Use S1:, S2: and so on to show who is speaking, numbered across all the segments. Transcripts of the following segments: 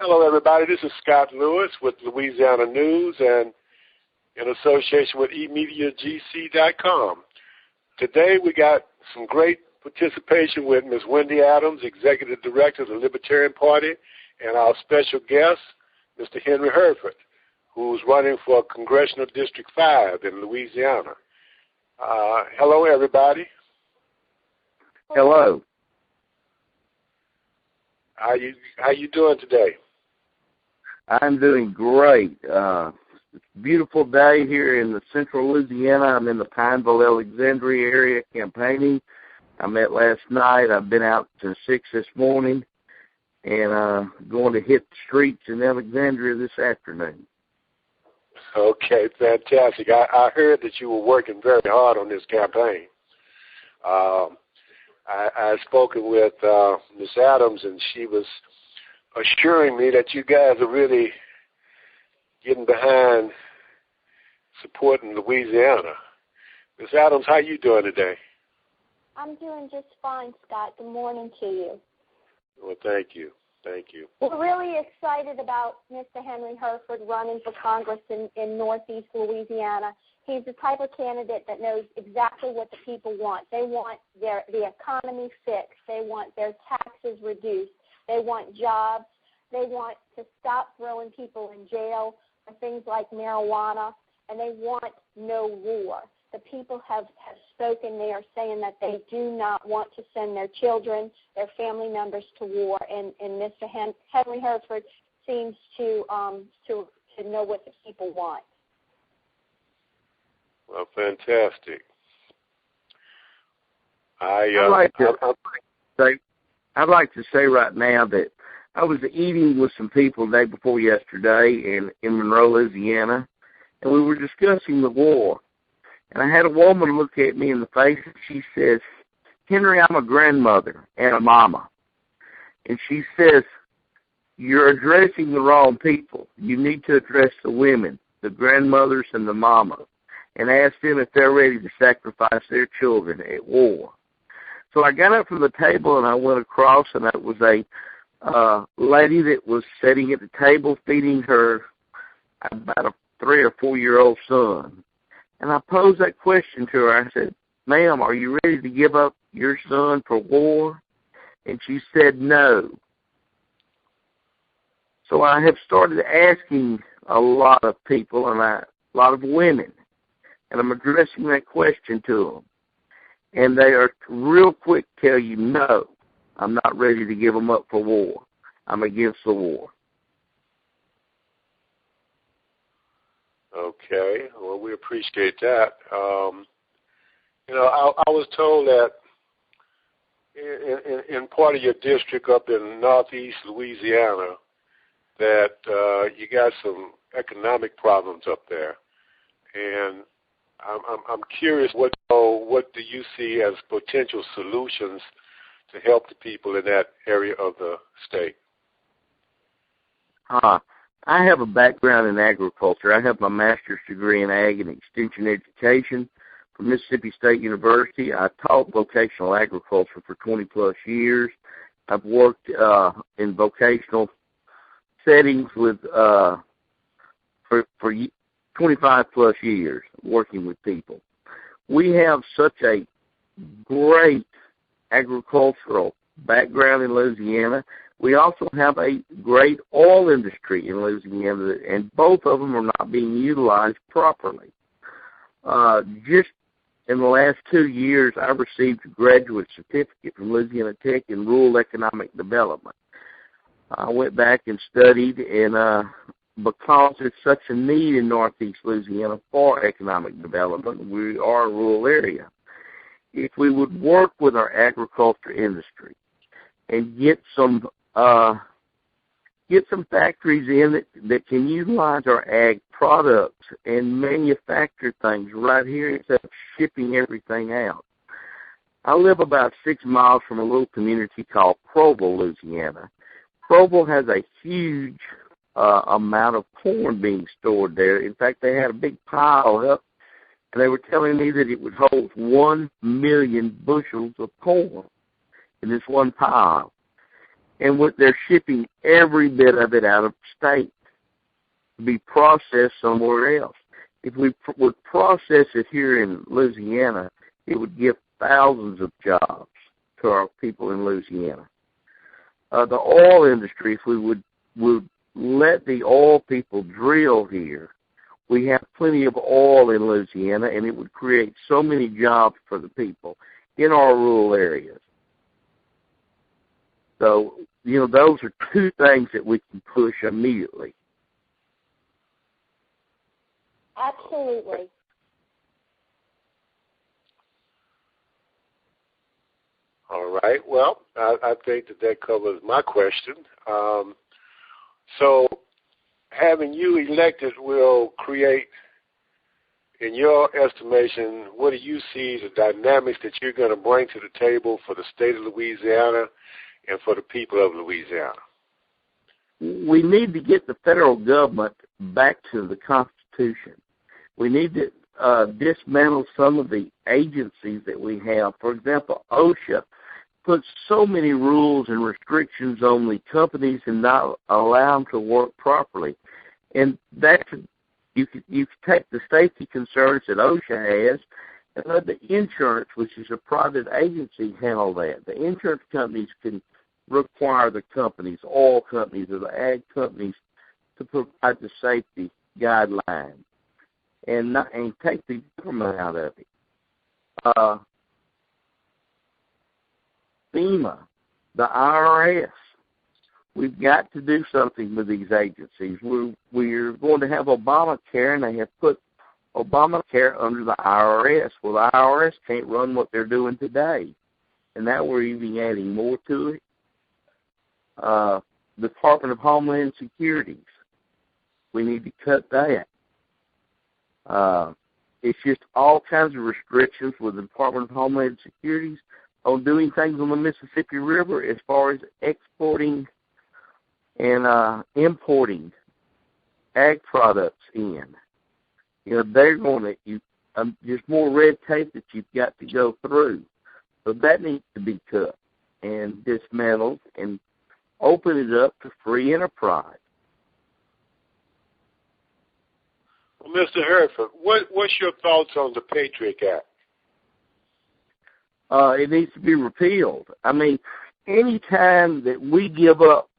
S1: Hello, everybody. This is Scott Lewis with Louisiana News and in association with eMediaGC.com. Today we got some great participation with Ms. Wendy Adams, Executive Director of the Libertarian Party, and our special guest, Mr. Henry Herford, who's running for Congressional District 5 in Louisiana. Hello, everybody.
S2: Hello.
S1: How you doing today?
S2: I'm doing great. It's a beautiful day here in the central Louisiana. I'm in the Pineville, Alexandria area campaigning. I met last night. I've been out to 6 this morning and going to hit the streets in Alexandria this afternoon.
S1: Okay, fantastic. I heard that you were working very hard on this campaign. I've spoken with Ms. Adams, and she was assuring me that you guys are really getting behind supporting Louisiana. Ms. Adams, how you doing today?
S3: I'm doing just fine, Scott. Good morning to you.
S1: Well, thank you. Thank you.
S3: We're really excited about Mr. Henry Herford running for Congress in northeast Louisiana. He's the type of candidate that knows exactly what the people want. They want the economy fixed. They want their taxes reduced. They want jobs. They want to stop throwing people in jail for things like marijuana, and they want no war. The people have spoken. They are saying that they do not want to send their children, their family members to war, and Mr. Henry Herford seems to know what the people want.
S1: Well, fantastic.
S2: I'd like to say right now that I was eating with some people the day before yesterday in Monroe, Louisiana, and we were discussing the war. And I had a woman look at me in the face, and she says, "Henry, I'm a grandmother and a mama." And she says, "You're addressing the wrong people. You need to address the women, the grandmothers and the mamas, and ask them if they're ready to sacrifice their children at war." So I got up from the table and I went across, and it was a lady that was sitting at the table feeding her about a 3 or 4 year old son. And I posed that question to her. I said, "Ma'am, are you ready to give up your son for war?" And she said no. So I have started asking a lot of people and a lot of women, and I'm addressing that question to them. And they are real quick to tell you, no, I'm not ready to give them up for war. I'm against the war.
S1: Okay. Well, we appreciate that. I was told that in part of your district up in northeast Louisiana that you got some economic problems up there. And I'm curious, what do you see as potential solutions to help the people in that area of the state?
S2: I have a background in agriculture. I have my master's degree in ag and extension education from Mississippi State University. I taught vocational agriculture for 20-plus years. I've worked in vocational settings with for 25-plus years working with people. We have such a great agricultural background in Louisiana. We also have a great oil industry in Louisiana, and both of them are not being utilized properly. Just in the last 2 years, I received a graduate certificate from Louisiana Tech in rural economic development. I went back and studied, and because there's such a need in northeast Louisiana for economic development, we are a rural area. If we would work with our agriculture industry and get some factories in that can utilize our ag products and manufacture things right here instead of shipping everything out. I live about 6 miles from a little community called Crowville, Louisiana. Crowville has a huge amount of corn being stored there. In fact, they had a big pile up, and they were telling me that it would hold 1 million bushels of corn in this one pile. and they're shipping every bit of it out of state to be processed somewhere else. If we would process it here in Louisiana, it would give thousands of jobs to our people in Louisiana. The oil industry, if we would let the oil people drill here, we have plenty of oil in Louisiana, and it would create so many jobs for the people in our rural areas. So, those are two things that we can push immediately.
S3: Absolutely.
S1: All right. Well, I think that covers my question. So having you elected will create, in your estimation, what do you see as the dynamics that you're going to bring to the table for the state of Louisiana and for the people of Louisiana?
S2: We need to get the federal government back to the Constitution. We need to dismantle some of the agencies that we have. For example, OSHA puts so many rules and restrictions on the companies and not allow them to work properly. And that's, you take the safety concerns that OSHA has and let the insurance, which is a private agency, handle that. The insurance companies can require the companies, oil companies or the ag companies, to provide the safety guidelines and take the government out of it. FEMA, the IRS, we've got to do something with these agencies. We're going to have Obamacare, and they have put Obamacare under the IRS. Well, the IRS can't run what they're doing today, and now we're even adding more to it. Department of Homeland Security, we need to cut that. It's just all kinds of restrictions with the Department of Homeland Security on doing things on the Mississippi River as far as exporting and importing ag products in. They're going to, there's more red tape that you've got to go through. So that needs to be cut and dismantled and open it up to free enterprise.
S1: Well, Mr. Herford, what's your thoughts on the Patriot Act?
S2: It needs to be repealed. I mean, any time that we give up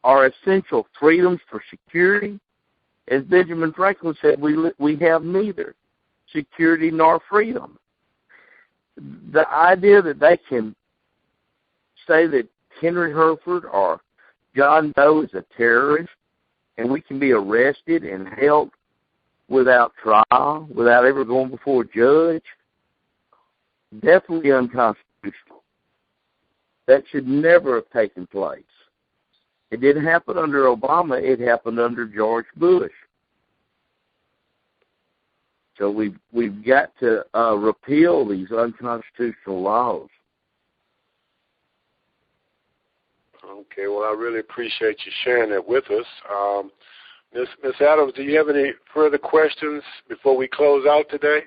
S2: our essential freedoms for security, as Benjamin Franklin said, we have neither security nor freedom. The idea that they can say that Henry Herford or John Doe is a terrorist and we can be arrested and held without trial, without ever going before a judge, definitely unconstitutional. That should never have taken place. It didn't happen under Obama. It happened under George Bush. So we've got to repeal these unconstitutional laws.
S1: Okay, well, I really appreciate you sharing that with us. Ms. Adams, do you have any further questions before we close out today?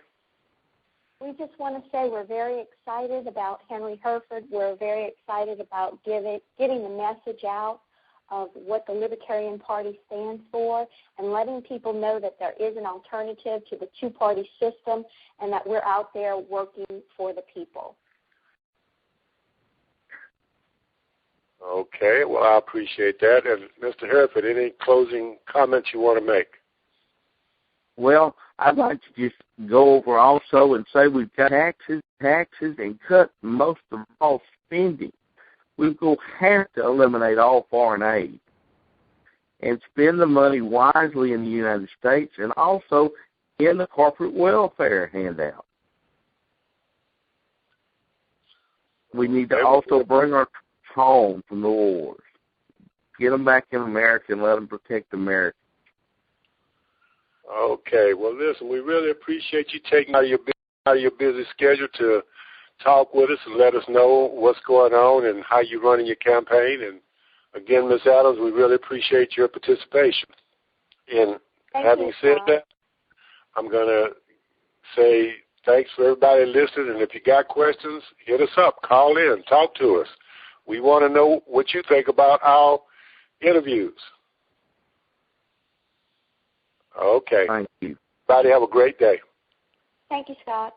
S3: We just want to say we're very excited about Henry Herford. We're very excited about getting the message out of what the Libertarian Party stands for and letting people know that there is an alternative to the two-party system and that we're out there working for the people.
S1: Okay, well, I appreciate that. And Mr. Herford, any closing comments you want to make? Well,
S2: I'd like to just go over also and say we've got taxes, and cut most of all spending. We're going to have to eliminate all foreign aid and spend the money wisely in the United States and also in the corporate welfare handout. We need to also bring our home from the wars. Get them back in America and let them protect America.
S1: Okay. Well, listen, we really appreciate you taking out of your busy schedule to talk with us and let us know what's going on and how you're running your campaign. And, again, Ms. Adams, we really appreciate your participation. And having said that, I'm going to say thanks for everybody listening. And if you got questions, hit us up, call in, talk to us. We want to know what you think about our interviews. Okay.
S2: Thank you.
S1: Everybody have a great day.
S3: Thank you, Scott.